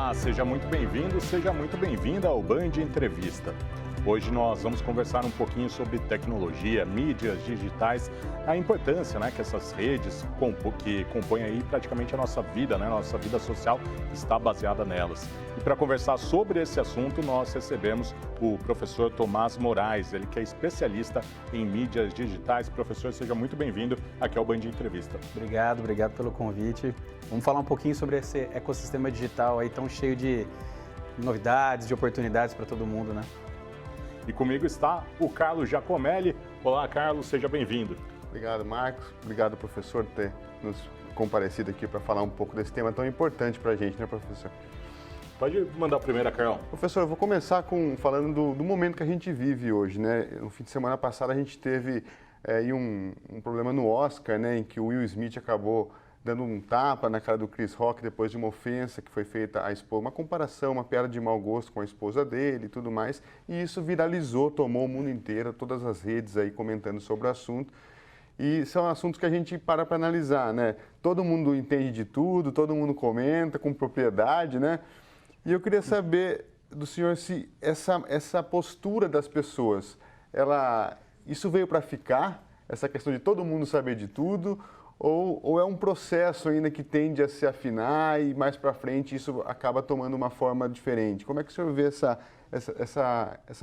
Olá, seja muito bem-vindo, seja muito bem-vinda ao Band Entrevista. Hoje nós vamos conversar um pouquinho sobre tecnologia, mídias digitais, a importância, que essas redes que compõem aí praticamente a nossa vida, nossa vida social está baseada nelas. E para conversar sobre esse assunto, nós recebemos o professor Tomás Moraes, ele que é especialista em mídias digitais. Professor, seja muito bem-vindo aqui ao Band Entrevista. Obrigado pelo convite. Vamos falar um pouquinho sobre esse ecossistema digital aí tão cheio de novidades, de oportunidades para todo mundo, né? E comigo está o Carlos Giacomelli. Olá, Carlos, seja bem-vindo. Obrigado, Marcos. Obrigado, professor, por ter nos comparecido aqui para falar um pouco desse tema tão importante para a gente, né, professor? Pode mandar a primeira, Carol. Professor, eu vou começar falando do momento que a gente vive hoje, né? No fim de semana passado a gente teve um problema no Oscar, né, em que o Will Smith acabou dando um tapa na cara do Chris Rock depois de uma ofensa que foi feita à esposa, uma comparação, uma piada de mau gosto com a esposa dele e tudo mais, e isso viralizou, tomou o mundo inteiro, todas as redes aí comentando sobre o assunto, e são assuntos que a gente para analisar, né? Todo mundo entende de tudo, todo mundo comenta com propriedade, né? E eu queria saber do senhor se essa postura das pessoas, isso veio para ficar, essa questão de todo mundo saber de tudo, ou é um processo ainda que tende a se afinar e mais para frente isso acaba tomando uma forma diferente? Como é que o senhor vê essa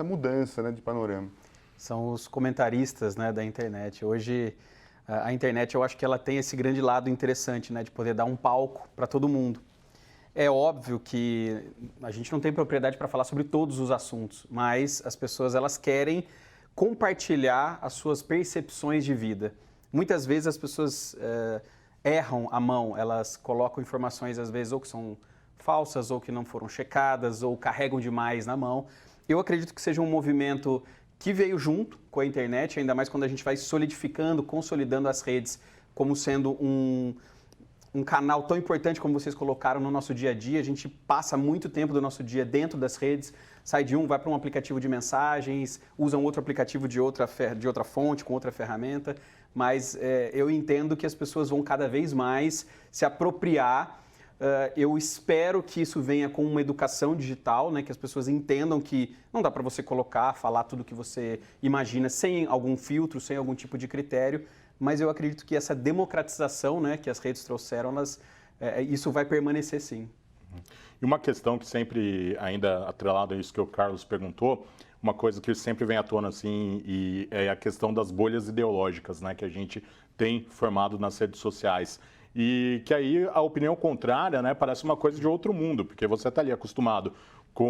mudança, né, de panorama? São os comentaristas, né, da internet. Hoje, a internet, eu acho que ela tem esse grande lado interessante, né, de poder dar um palco para todo mundo. É óbvio que a gente não tem propriedade para falar sobre todos os assuntos, mas as pessoas elas querem compartilhar as suas percepções de vida. Muitas vezes as pessoas erram a mão, elas colocam informações às vezes ou que são falsas ou que não foram checadas ou carregam demais na mão. Eu acredito que seja um movimento que veio junto com a internet, ainda mais quando a gente vai solidificando, consolidando as redes como sendo um canal tão importante como vocês colocaram no nosso dia a dia. A gente passa muito tempo do nosso dia dentro das redes, sai de vai para um aplicativo de mensagens, usa um outro aplicativo de outra fonte, com outra ferramenta, mas eu entendo que as pessoas vão cada vez mais se apropriar. Eu espero que isso venha com uma educação digital, né, que as pessoas entendam que não dá para você falar tudo o que você imagina sem algum filtro, sem algum tipo de critério, mas eu acredito que essa democratização, né, que as redes trouxeram, isso vai permanecer sim. E uma questão que sempre, ainda atrelada a isso que o Carlos perguntou, uma coisa que sempre vem à tona assim, e é a questão das bolhas ideológicas, né, que a gente tem formado nas redes sociais. E que aí a opinião contrária, né, parece uma coisa de outro mundo, porque você está ali acostumado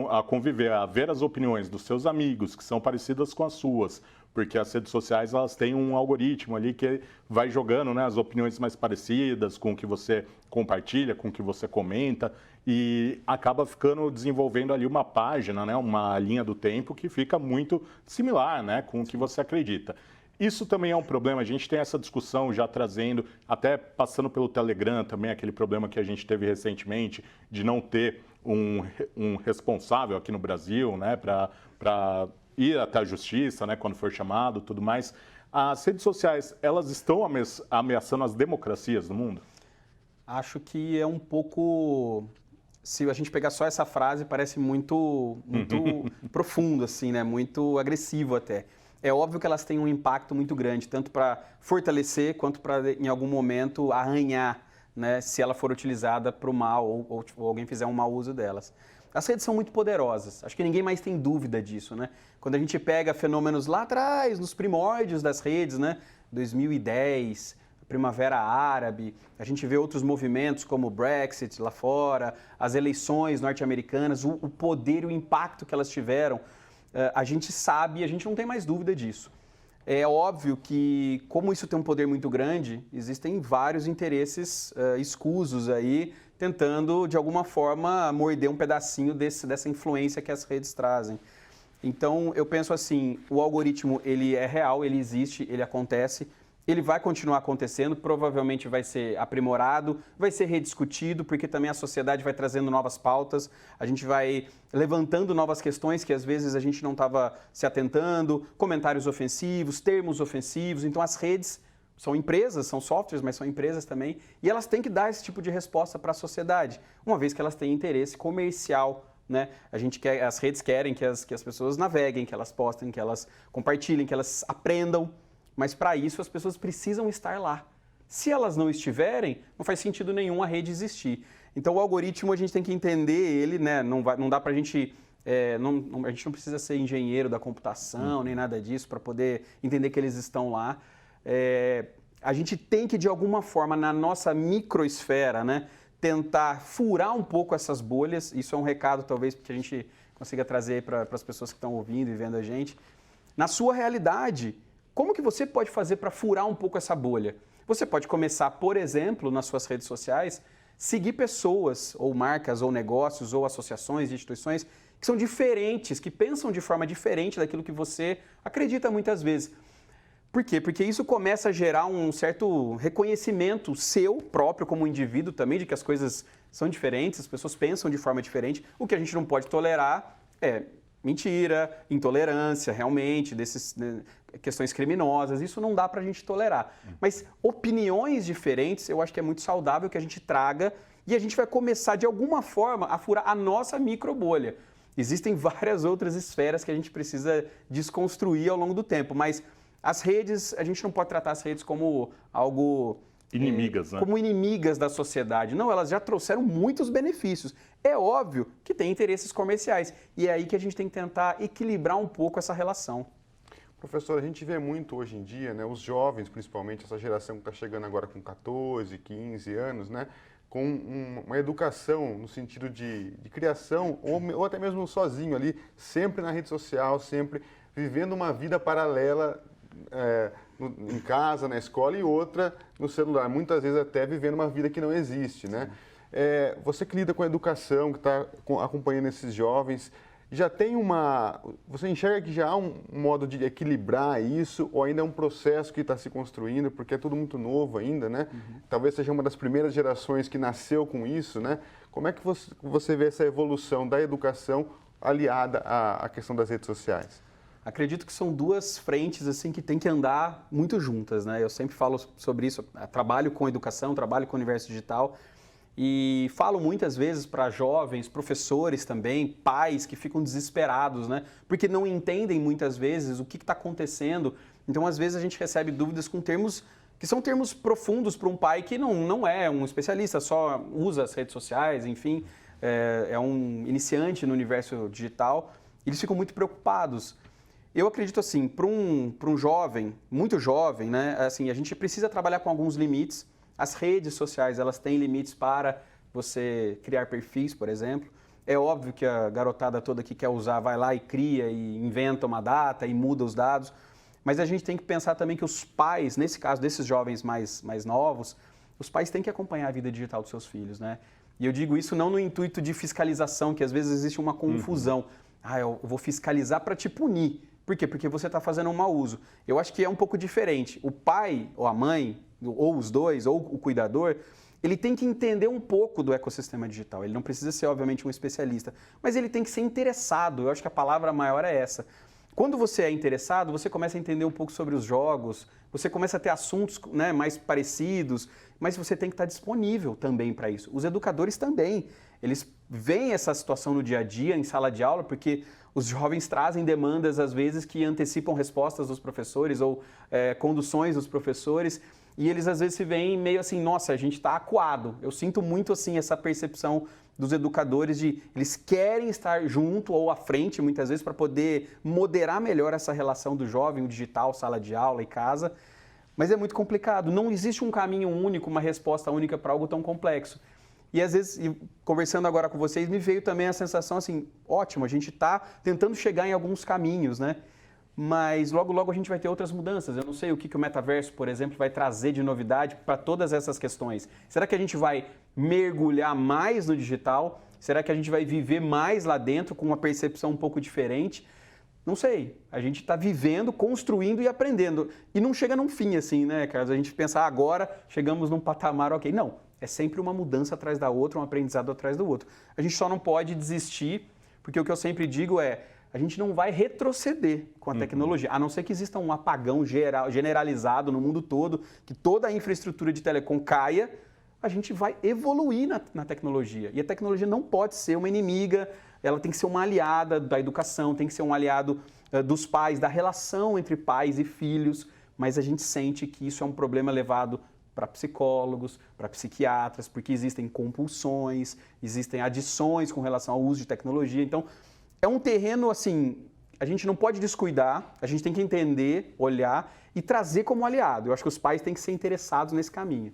a conviver, a ver as opiniões dos seus amigos, que são parecidas com as suas, porque as redes sociais elas têm um algoritmo ali que vai jogando, né, as opiniões mais parecidas com o que você compartilha, com o que você comenta, e acaba desenvolvendo ali uma página, né, uma linha do tempo que fica muito similar, né, com o que você acredita. Isso também é um problema, a gente tem essa discussão já trazendo, até passando pelo Telegram também, aquele problema que a gente teve recentemente de não ter um responsável aqui no Brasil, né, para ir até a justiça, né, quando for chamado, tudo mais. As redes sociais, elas estão ameaçando as democracias do mundo? Acho que é um pouco... Se a gente pegar só essa frase, parece muito profundo, assim, né, muito agressivo até. É óbvio que elas têm um impacto muito grande, tanto para fortalecer quanto para, em algum momento, arranhar, né, se ela for utilizada para o mal ou alguém fizer um mau uso delas. As redes são muito poderosas, acho que ninguém mais tem dúvida disso, né? Quando a gente pega fenômenos lá atrás, nos primórdios das redes, né, 2010, Primavera Árabe, a gente vê outros movimentos como o Brexit lá fora, as eleições norte-americanas, o poder e o impacto que elas tiveram. A gente sabe, a gente não tem mais dúvida disso. É óbvio que, como isso tem um poder muito grande, existem vários interesses escusos aí, tentando, de alguma forma, morder um pedacinho dessa influência que as redes trazem. Então, eu penso assim, o algoritmo, ele é real, ele existe, ele acontece, ele vai continuar acontecendo, provavelmente vai ser aprimorado, vai ser rediscutido, porque também a sociedade vai trazendo novas pautas, a gente vai levantando novas questões que às vezes a gente não estava se atentando, comentários ofensivos, termos ofensivos, então as redes são empresas, são softwares, mas são empresas também, e elas têm que dar esse tipo de resposta para a sociedade, uma vez que elas têm interesse comercial, né? As redes querem que as pessoas naveguem, que elas postem, que elas compartilhem, que elas aprendam, mas para isso as pessoas precisam estar lá. Se elas não estiverem, não faz sentido nenhum a rede existir. Então o algoritmo a gente tem que entender ele, né? Não dá para a gente... a gente não precisa ser engenheiro da computação, nem nada disso, para poder entender que eles estão lá. A gente tem que, de alguma forma, na nossa microesfera, né, tentar furar um pouco essas bolhas. Isso é um recado, talvez, que a gente consiga trazer para as pessoas que estão ouvindo e vendo a gente. Na sua realidade, como que você pode fazer para furar um pouco essa bolha? Você pode começar, por exemplo, nas suas redes sociais, seguir pessoas, ou marcas, ou negócios, ou associações, instituições, que são diferentes, que pensam de forma diferente daquilo que você acredita muitas vezes. Por quê? Porque isso começa a gerar um certo reconhecimento seu próprio como indivíduo também, de que as coisas são diferentes, as pessoas pensam de forma diferente. O que a gente não pode tolerar é mentira, intolerância, realmente, questões criminosas. Isso não dá pra gente tolerar. Mas opiniões diferentes, eu acho que é muito saudável que a gente traga e a gente vai começar, de alguma forma, a furar a nossa microbolha. Existem várias outras esferas que a gente precisa desconstruir ao longo do tempo, mas as redes, a gente não pode tratar as redes como algo... Inimigas, né? Como inimigas da sociedade. Não, elas já trouxeram muitos benefícios. É óbvio que tem interesses comerciais. E é aí que a gente tem que tentar equilibrar um pouco essa relação. Professor, a gente vê muito hoje em dia, né, os jovens, principalmente, essa geração que está chegando agora com 14, 15 anos, né, com uma educação no sentido de criação, ou até mesmo sozinho ali, sempre na rede social, sempre vivendo uma vida paralela em casa, na escola e outra no celular. Muitas vezes até vivendo uma vida que não existe, né? Você que lida com a educação, que está acompanhando esses jovens, você enxerga que já há um modo de equilibrar isso ou ainda é um processo que está se construindo, porque é tudo muito novo ainda, né? Talvez seja uma das primeiras gerações que nasceu com isso, né? Como é que você vê essa evolução da educação aliada à questão das redes sociais? Acredito que são duas frentes assim que tem que andar muito juntas, né? Eu sempre falo sobre isso, trabalho com educação, trabalho com o universo digital e falo muitas vezes para jovens, professores também, pais que ficam desesperados, né? Porque não entendem muitas vezes o que está acontecendo. Então, às vezes a gente recebe dúvidas com termos que são termos profundos para um pai que não é um especialista, só usa as redes sociais, enfim, é um iniciante no universo digital. Eles ficam muito preocupados. Eu acredito assim, para um jovem, muito jovem, né, assim, a gente precisa trabalhar com alguns limites. As redes sociais, elas têm limites para você criar perfis, por exemplo. É óbvio que a garotada toda que quer usar vai lá e cria e inventa uma data e muda os dados. Mas a gente tem que pensar também que os pais, nesse caso desses jovens mais novos, os pais têm que acompanhar a vida digital dos seus filhos, né? E eu digo isso não no intuito de fiscalização, que às vezes existe uma confusão. Eu vou fiscalizar para te punir. Por quê? Porque você está fazendo um mau uso. Eu acho que é um pouco diferente. O pai ou a mãe, ou os dois, ou o cuidador, ele tem que entender um pouco do ecossistema digital. Ele não precisa ser, obviamente, um especialista, mas ele tem que ser interessado. Eu acho que a palavra maior é essa. Quando você é interessado, você começa a entender um pouco sobre os jogos, você começa a ter assuntos, né, mais parecidos, mas você tem que estar disponível também para isso. Os educadores também. Eles veem essa situação no dia a dia, em sala de aula, porque os jovens trazem demandas, às vezes, que antecipam respostas dos professores ou conduções dos professores, e eles, às vezes, se veem meio assim, nossa, a gente está acuado. Eu sinto muito, assim, essa percepção dos educadores de eles querem estar junto ou à frente, muitas vezes, para poder moderar melhor essa relação do jovem, o digital, sala de aula e casa, mas é muito complicado. Não existe um caminho único, uma resposta única para algo tão complexo. E às vezes, conversando agora com vocês, me veio também a sensação assim, ótimo, a gente está tentando chegar em alguns caminhos, né? Mas logo, logo a gente vai ter outras mudanças. Eu não sei o que o metaverso, por exemplo, vai trazer de novidade para todas essas questões. Será que a gente vai mergulhar mais no digital? Será que a gente vai viver mais lá dentro com uma percepção um pouco diferente? Não sei. A gente está vivendo, construindo e aprendendo. E não chega num fim assim, né, Carlos? A gente pensa, agora chegamos num patamar, ok. Não. É sempre uma mudança atrás da outra, um aprendizado atrás do outro. A gente só não pode desistir, porque o que eu sempre digo é, a gente não vai retroceder com a tecnologia, a não ser que exista um apagão generalizado no mundo todo, que toda a infraestrutura de telecom caia, a gente vai evoluir na tecnologia. E a tecnologia não pode ser uma inimiga, ela tem que ser uma aliada da educação, tem que ser um aliado dos pais, da relação entre pais e filhos, mas a gente sente que isso é um problema levado para psicólogos, para psiquiatras, porque existem compulsões, existem adições com relação ao uso de tecnologia. Então, é um terreno, assim, a gente não pode descuidar, a gente tem que entender, olhar e trazer como aliado. Eu acho que os pais têm que ser interessados nesse caminho.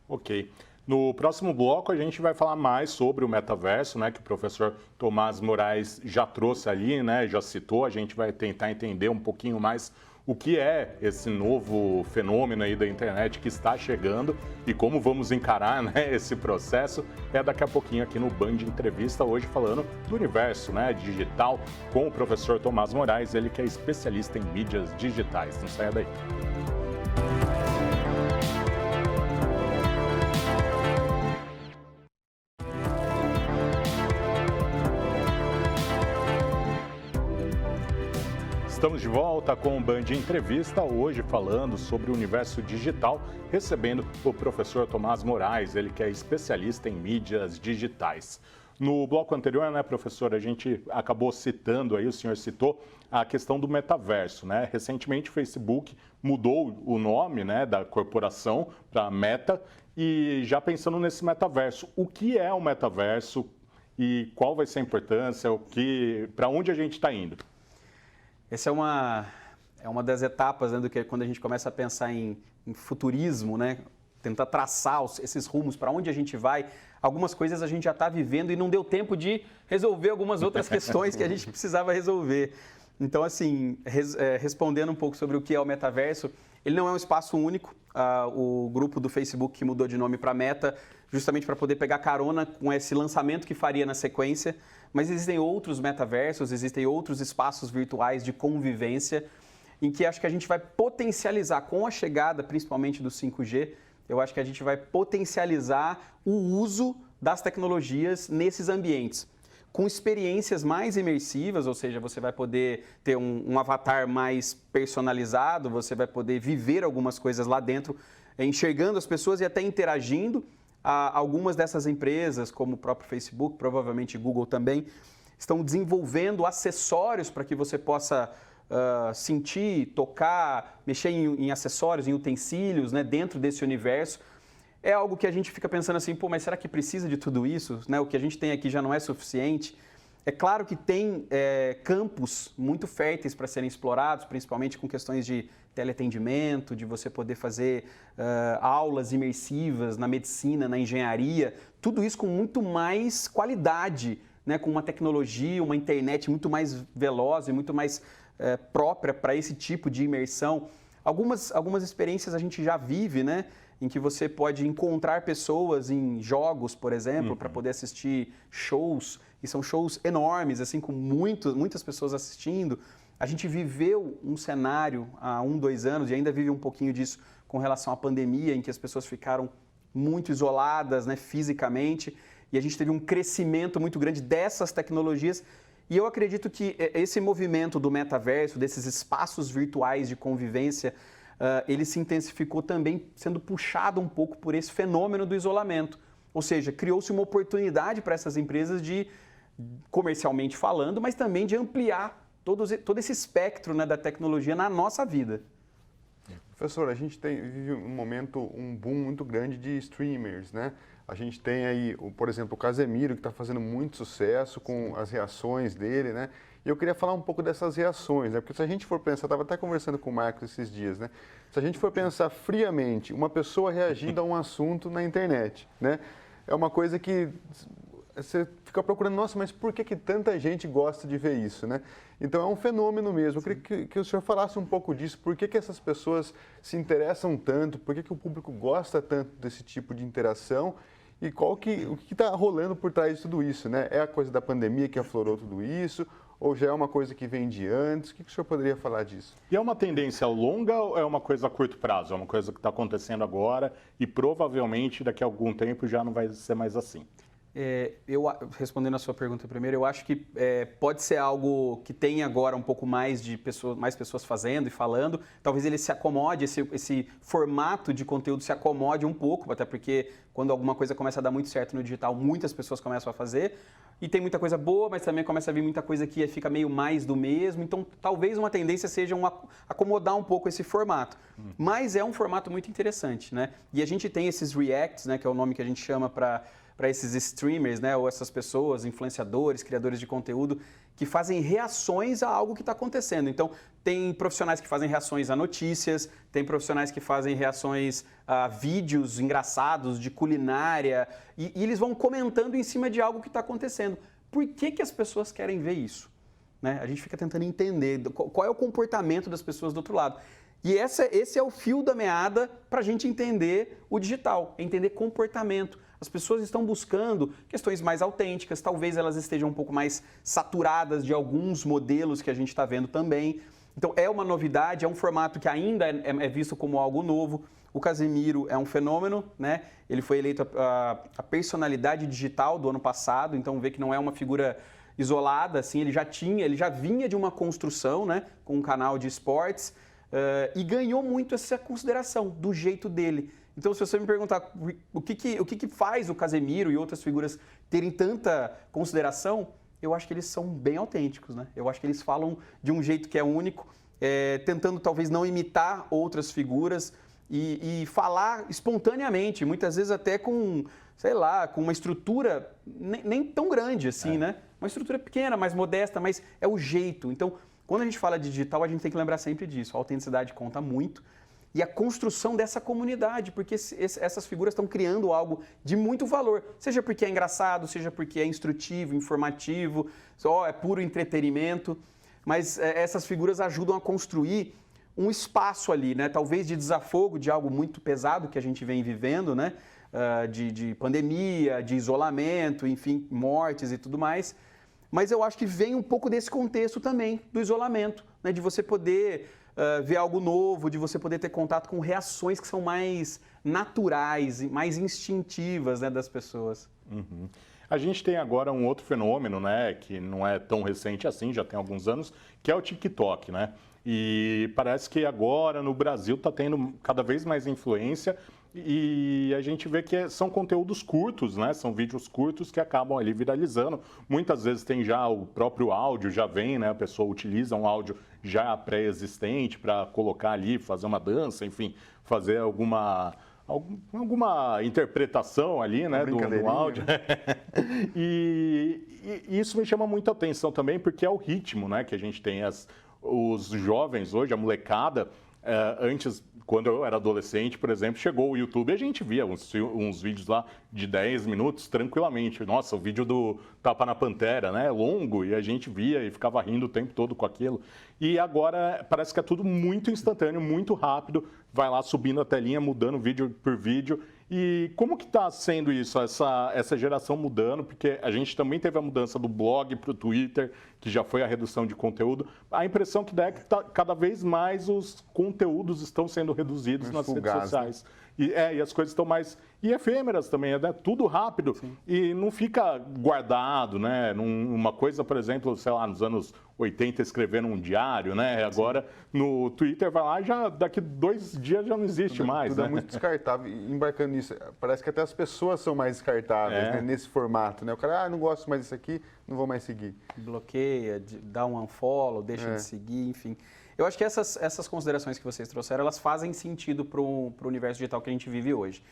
Ok. No próximo bloco, a gente vai falar mais sobre o metaverso, né, que o professor Tomás Moraes já trouxe ali, né, já citou. A gente vai tentar entender um pouquinho mais o que é esse novo fenômeno aí da internet que está chegando e como vamos encarar, né, esse processo. É daqui a pouquinho aqui no Band Entrevista, hoje falando do universo, né, digital, com o professor Tomás Moraes, ele que é especialista em mídias digitais. Não saia daí. Estamos de volta com o Band Entrevista, hoje falando sobre o universo digital, recebendo o professor Tomás Moraes, ele que é especialista em mídias digitais. No bloco anterior, né, professor, a gente acabou citando aí, o senhor citou a questão do metaverso, né? Recentemente o Facebook mudou o nome, né, da corporação para Meta, e já pensando nesse metaverso, o que é o metaverso e qual vai ser a importância, para onde a gente está indo? Essa é uma das etapas, né, do que quando a gente começa a pensar em futurismo, né, tentar traçar esses rumos para onde a gente vai. Algumas coisas a gente já está vivendo e não deu tempo de resolver algumas outras questões que a gente precisava resolver. Então, assim, respondendo um pouco sobre o que é o metaverso, ele não é um espaço único. O grupo do Facebook que mudou de nome para Meta, justamente para poder pegar carona com esse lançamento que faria na sequência. Mas existem outros metaversos, existem outros espaços virtuais de convivência em que acho que a gente vai potencializar com a chegada, principalmente do 5G, eu acho que a gente vai potencializar o uso das tecnologias nesses ambientes, com experiências mais imersivas, ou seja, você vai poder ter um avatar mais personalizado, você vai poder viver algumas coisas lá dentro, enxergando as pessoas e até interagindo. Algumas dessas empresas, como o próprio Facebook, provavelmente Google também, estão desenvolvendo acessórios para que você possa sentir, tocar, mexer em acessórios, em utensílios, né, dentro desse universo. É algo que a gente fica pensando assim, pô, mas será que precisa de tudo isso? Né? O que a gente tem aqui já não é suficiente? É claro que tem campos muito férteis para serem explorados, principalmente com questões de teleatendimento, de você poder fazer aulas imersivas na medicina, na engenharia, tudo isso com muito mais qualidade, né? Com uma tecnologia, uma internet muito mais veloz e muito mais própria para esse tipo de imersão. Algumas experiências a gente já vive, né? Em que você pode encontrar pessoas em jogos, por exemplo, para poder assistir shows, e são shows enormes, assim, com muitas pessoas assistindo. A gente viveu um cenário há 2 anos, e ainda vive um pouquinho disso com relação à pandemia, em que as pessoas ficaram muito isoladas, né, fisicamente, e a gente teve um crescimento muito grande dessas tecnologias. E eu acredito que esse movimento do metaverso, desses espaços virtuais de convivência, ele se intensificou também sendo puxado um pouco por esse fenômeno do isolamento. Ou seja, criou-se uma oportunidade para essas empresas de, comercialmente falando, mas também de ampliar todo esse espectro, né, da tecnologia na nossa vida. Professor, a gente vive um momento, um boom muito grande de streamers, né? A gente tem aí, por exemplo, o Casemiro, que está fazendo muito sucesso com as reações dele, né? E eu queria falar um pouco dessas reações, né? Porque se a gente for pensar, estava até conversando com o Marcos esses dias, né? Se a gente for pensar friamente, uma pessoa reagindo a um assunto na internet, né? É uma coisa que você fica procurando, nossa, mas por que tanta gente gosta de ver isso, né? Então é um fenômeno mesmo. Eu queria que o senhor falasse um pouco disso, por que essas pessoas se interessam tanto, por que o público gosta tanto desse tipo de interação e o que está rolando por trás de tudo isso, né? É a coisa da pandemia que aflorou tudo isso, ou já é uma coisa que vem de antes? O que o senhor poderia falar disso? E é uma tendência longa ou é uma coisa a curto prazo? É uma coisa que está acontecendo agora e provavelmente daqui a algum tempo já não vai ser mais assim? Respondendo a sua pergunta primeiro, eu acho que pode ser algo que tem agora um pouco mais de mais pessoas fazendo e falando. Talvez ele se acomode, esse formato de conteúdo se acomode um pouco, até porque quando alguma coisa começa a dar muito certo no digital, muitas pessoas começam a fazer. E tem muita coisa boa, mas também começa a vir muita coisa que fica meio mais do mesmo. Então, talvez uma tendência seja acomodar um pouco esse formato. Mas é um formato muito interessante, né? E a gente tem esses reacts, né, que é o nome que a gente chama para esses streamers, né, ou essas pessoas, influenciadores, criadores de conteúdo, que fazem reações a algo que está acontecendo. Então, tem profissionais que fazem reações a notícias, tem profissionais que fazem reações a vídeos engraçados de culinária, e eles vão comentando em cima de algo que está acontecendo. Por que as pessoas querem ver isso? Né? A gente fica tentando entender qual é o comportamento das pessoas do outro lado. E esse é o fio da meada para a gente entender o digital, entender comportamento. As pessoas estão buscando questões mais autênticas, talvez elas estejam um pouco mais saturadas de alguns modelos que a gente está vendo também. Então é uma novidade, é um formato que ainda é visto como algo novo. O Casemiro é um fenômeno, né? Ele foi eleito a personalidade digital do ano passado, então vê que não é uma figura isolada, assim, ele já vinha de uma construção, né? Com um canal de esportes e ganhou muito essa consideração do jeito dele. Então, se você me perguntar o que faz o Casemiro e outras figuras terem tanta consideração, eu acho que eles são bem autênticos, né? Eu acho que eles falam de um jeito que é único, tentando talvez não imitar outras figuras e falar espontaneamente, muitas vezes até com, sei lá, com uma estrutura nem tão grande assim, né? Uma estrutura pequena, mais modesta, mas é o jeito. Então, quando a gente fala de digital, a gente tem que lembrar sempre disso. A autenticidade conta muito. E a construção dessa comunidade, porque essas figuras estão criando algo de muito valor, seja porque é engraçado, seja porque é instrutivo, informativo, só é puro entretenimento, mas essas figuras ajudam a construir um espaço ali, né? Talvez de desafogo de algo muito pesado que a gente vem vivendo, né? De pandemia, de isolamento, enfim, mortes e tudo mais. Mas eu acho que vem um pouco desse contexto também, do isolamento, né? De você poder ver algo novo, de você poder ter contato com reações que são mais naturais, mais instintivas, né, das pessoas. Uhum. A gente tem agora um outro fenômeno, né, que não é tão recente assim, já tem alguns anos, que é o TikTok, né? E parece que agora no Brasil está tendo cada vez mais influência e a gente vê que são conteúdos curtos, né? São vídeos curtos que acabam ali viralizando. Muitas vezes tem já o próprio áudio, já vem, né? A pessoa utiliza um áudio já pré-existente para colocar ali, fazer uma dança, enfim, fazer alguma interpretação ali, né, do áudio. E isso me chama muita atenção também, porque é o ritmo, né, que a gente tem. Os jovens hoje, a molecada, antes, quando eu era adolescente, por exemplo, chegou o YouTube e a gente via uns vídeos lá de 10 minutos tranquilamente. Nossa, o vídeo do Tapa na Pantera, né? Longo, e a gente via e ficava rindo o tempo todo com aquilo. E agora parece que é tudo muito instantâneo, muito rápido. Vai lá subindo a telinha, mudando vídeo por vídeo. E como que está sendo isso, essa geração mudando? Porque a gente também teve a mudança do blog para o Twitter, que já foi a redução de conteúdo. A impressão que dá é que cada vez mais os conteúdos estão sendo reduzidos nas redes sociais. E as coisas estão mais efêmeras também, né? Tudo rápido. Sim. E não fica guardado, né? Uma coisa, por exemplo, sei lá, nos anos 80 escrevendo um diário, né? Agora no Twitter vai lá, já daqui 2 dias já não existe mais. Tudo né? É muito descartável. E embarcando nisso, parece que até as pessoas são mais descartáveis, né? Nesse formato, né? O cara, não gosto mais disso aqui, não vou mais seguir. Bloqueia, dá um unfollow, deixa de seguir, enfim. Eu acho que essas considerações que vocês trouxeram, elas fazem sentido para o universo digital que a gente vive hoje.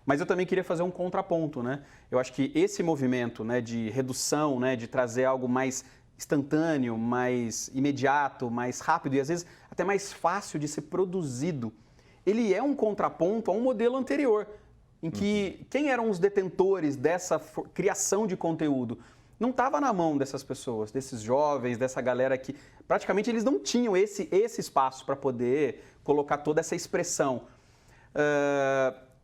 Mas eu também queria fazer um contraponto, né? Eu acho que esse movimento, né, de redução, né, de trazer algo mais instantâneo, mais imediato, mais rápido e às vezes até mais fácil de ser produzido, ele é um contraponto a um modelo anterior, em que quem eram os detentores dessa criação de conteúdo? Não estava na mão dessas pessoas, desses jovens, dessa galera que praticamente eles não tinham esse espaço para poder colocar toda essa expressão.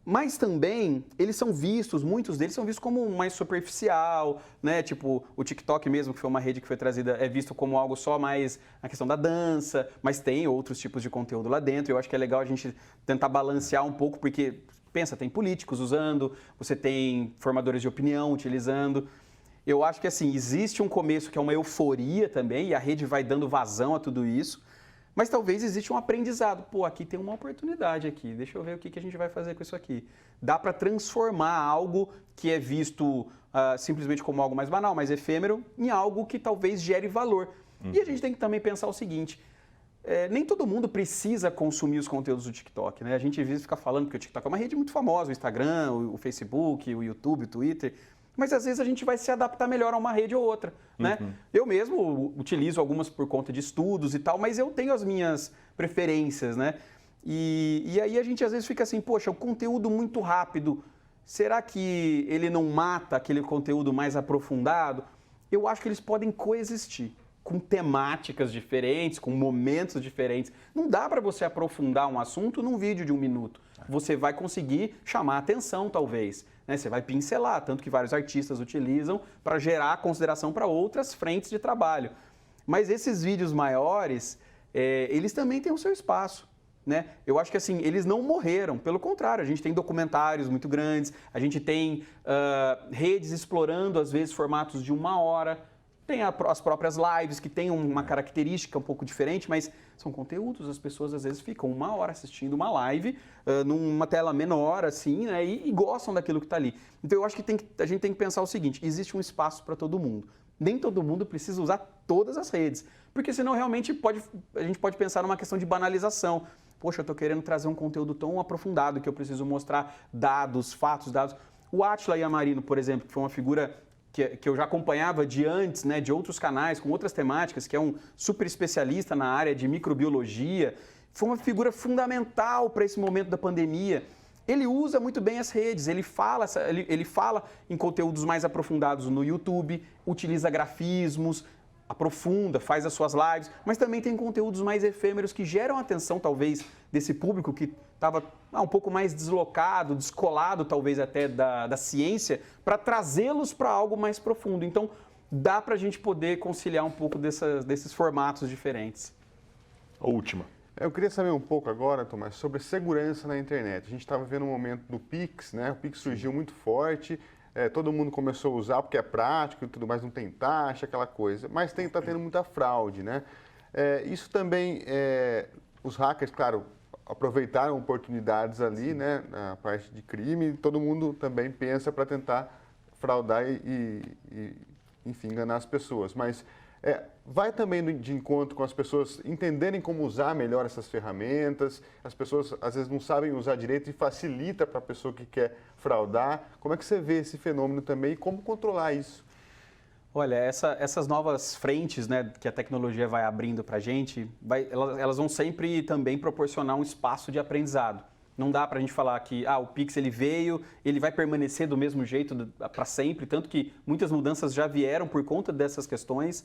Mas também eles são vistos, muitos deles são vistos como mais superficial, né? Tipo, o TikTok mesmo, que foi uma rede que foi trazida, é visto como algo só mais na questão da dança, mas tem outros tipos de conteúdo lá dentro. Eu acho que é legal a gente tentar balancear um pouco, porque pensa, tem políticos usando, você tem formadores de opinião utilizando. Eu acho que assim, existe um começo que é uma euforia também, e a rede vai dando vazão a tudo isso, mas talvez existe um aprendizado. Pô, aqui tem uma oportunidade aqui, deixa eu ver o que a gente vai fazer com isso aqui. Dá para transformar algo que é visto simplesmente como algo mais banal, mais efêmero, em algo que talvez gere valor. E a gente tem que também pensar o seguinte, nem todo mundo precisa consumir os conteúdos do TikTok, né? A gente às vezes fica falando que o TikTok é uma rede muito famosa, o Instagram, o Facebook, o YouTube, o Twitter, mas às vezes a gente vai se adaptar melhor a uma rede ou outra, né? Eu mesmo utilizo algumas por conta de estudos e tal, mas eu tenho as minhas preferências, né? E aí a gente às vezes fica assim, poxa, o conteúdo muito rápido, será que ele não mata aquele conteúdo mais aprofundado? Eu acho que eles podem coexistir, com temáticas diferentes, com momentos diferentes. Não dá para você aprofundar um assunto num vídeo de 1 minuto. Você vai conseguir chamar a atenção, talvez. Né? Você vai pincelar, tanto que vários artistas utilizam para gerar consideração para outras frentes de trabalho. Mas esses vídeos maiores, eles também têm o seu espaço. Né? Eu acho que assim, eles não morreram, pelo contrário, a gente tem documentários muito grandes, a gente tem redes explorando, às vezes, formatos de 1 hora, tem as próprias lives que têm uma característica um pouco diferente, mas são conteúdos, as pessoas às vezes ficam 1 hora assistindo uma live, numa tela menor, assim, né? e gostam daquilo que está ali. Então eu acho que a gente tem que pensar o seguinte, existe um espaço para todo mundo. Nem todo mundo precisa usar todas as redes, porque senão realmente a gente pode pensar numa questão de banalização. Poxa, eu estou querendo trazer um conteúdo tão aprofundado que eu preciso mostrar dados, fatos, dados. O Átila Yamarino, por exemplo, que foi uma figura que eu já acompanhava de antes, né, de outros canais, com outras temáticas, que é um super especialista na área de microbiologia, foi uma figura fundamental para esse momento da pandemia. Ele usa muito bem as redes, ele fala em conteúdos mais aprofundados no YouTube, utiliza grafismos, aprofunda, faz as suas lives, mas também tem conteúdos mais efêmeros que geram a atenção, talvez, desse público que estava um pouco mais deslocado, descolado, talvez, até da ciência, para trazê-los para algo mais profundo. Então, dá para a gente poder conciliar um pouco desses formatos diferentes. A última. Eu queria saber um pouco agora, Tomás, sobre segurança na internet. A gente estava vendo um momento do Pix, né? O Pix surgiu muito forte, todo mundo começou a usar porque é prático e tudo mais, não tem taxa, aquela coisa. Mas está tendo muita fraude, né? Isso também, os hackers, claro, aproveitaram oportunidades ali, né? Na parte de crime, todo mundo também pensa para tentar fraudar enfim, enganar as pessoas. Mas vai também de encontro com as pessoas entenderem como usar melhor essas ferramentas. As pessoas às vezes não sabem usar direito e facilita para a pessoa que quer fraudar. Como é que você vê esse fenômeno também e como controlar isso? Olha, essas novas frentes, né, que a tecnologia vai abrindo para a gente, elas vão sempre também proporcionar um espaço de aprendizado. Não dá para a gente falar que o Pix ele veio, ele vai permanecer do mesmo jeito para sempre, tanto que muitas mudanças já vieram por conta dessas questões.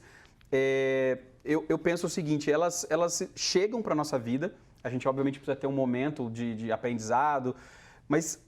Eu penso o seguinte, elas chegam para a nossa vida, a gente obviamente precisa ter um momento de aprendizado, mas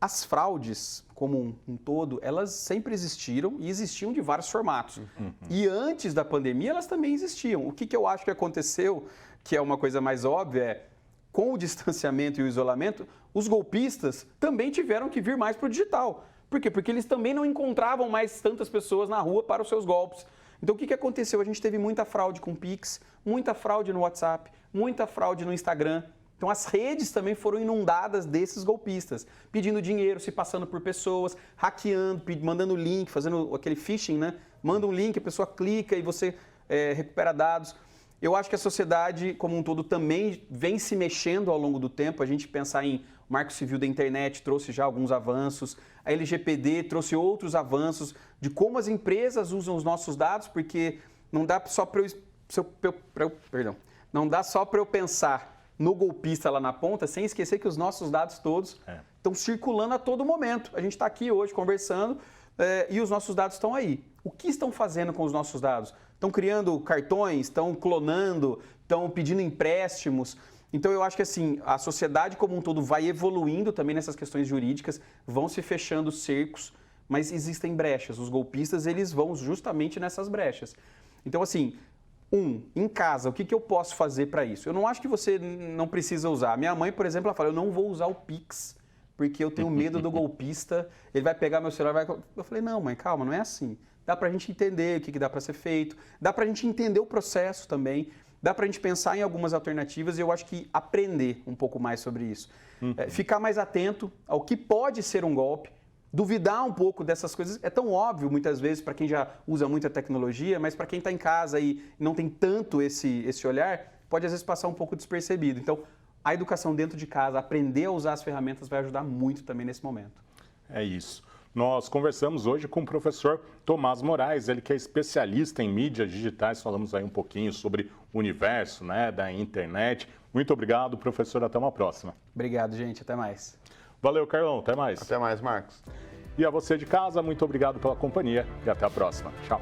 as fraudes, como um todo, elas sempre existiram e existiam de vários formatos. E antes da pandemia, elas também existiam. O que eu acho que aconteceu, que é uma coisa mais óbvia, com o distanciamento e o isolamento, os golpistas também tiveram que vir mais para o digital. Por quê? Porque eles também não encontravam mais tantas pessoas na rua para os seus golpes. Então, o que aconteceu? A gente teve muita fraude com Pix, muita fraude no WhatsApp, muita fraude no Instagram. Então, as redes também foram inundadas desses golpistas, pedindo dinheiro, se passando por pessoas, hackeando, mandando link, fazendo aquele phishing, né? Manda um link, a pessoa clica e você recupera dados. Eu acho que a sociedade como um todo também vem se mexendo ao longo do tempo. A gente pensar em Marco Civil da Internet trouxe já alguns avanços, a LGPD trouxe outros avanços de como as empresas usam os nossos dados, porque não dá só para eu pensar no golpista lá na ponta, sem esquecer que os nossos dados todos estão circulando a todo momento. A gente está aqui hoje conversando e os nossos dados estão aí. O que estão fazendo com os nossos dados? Estão criando cartões, estão clonando, estão pedindo empréstimos. Então eu acho que assim, a sociedade como um todo vai evoluindo também nessas questões jurídicas, vão se fechando cercos, mas existem brechas. Os golpistas, eles vão justamente nessas brechas. Então assim, em casa, o que eu posso fazer para isso? Eu não acho que você não precisa usar. Minha mãe, por exemplo, ela fala, eu não vou usar o Pix, porque eu tenho medo do golpista, ele vai pegar meu celular, vai... Eu falei, não, mãe, calma, não é assim. Dá pra gente entender o que dá pra ser feito, dá pra gente entender o processo também, dá pra gente pensar em algumas alternativas e eu acho que aprender um pouco mais sobre isso. Ficar mais atento ao que pode ser um golpe, duvidar um pouco dessas coisas. É tão óbvio, muitas vezes, para quem já usa muita tecnologia, mas para quem está em casa e não tem tanto esse olhar, pode às vezes passar um pouco despercebido. Então, a educação dentro de casa, aprender a usar as ferramentas vai ajudar muito também nesse momento. É isso. Nós conversamos hoje com o professor Tomás Moraes, ele que é especialista em mídias digitais, falamos aí um pouquinho sobre o universo, né, da internet. Muito obrigado, professor, até uma próxima. Obrigado, gente, até mais. Valeu, Carlão, até mais. Até mais, Marcos. E a você de casa, muito obrigado pela companhia e até a próxima. Tchau.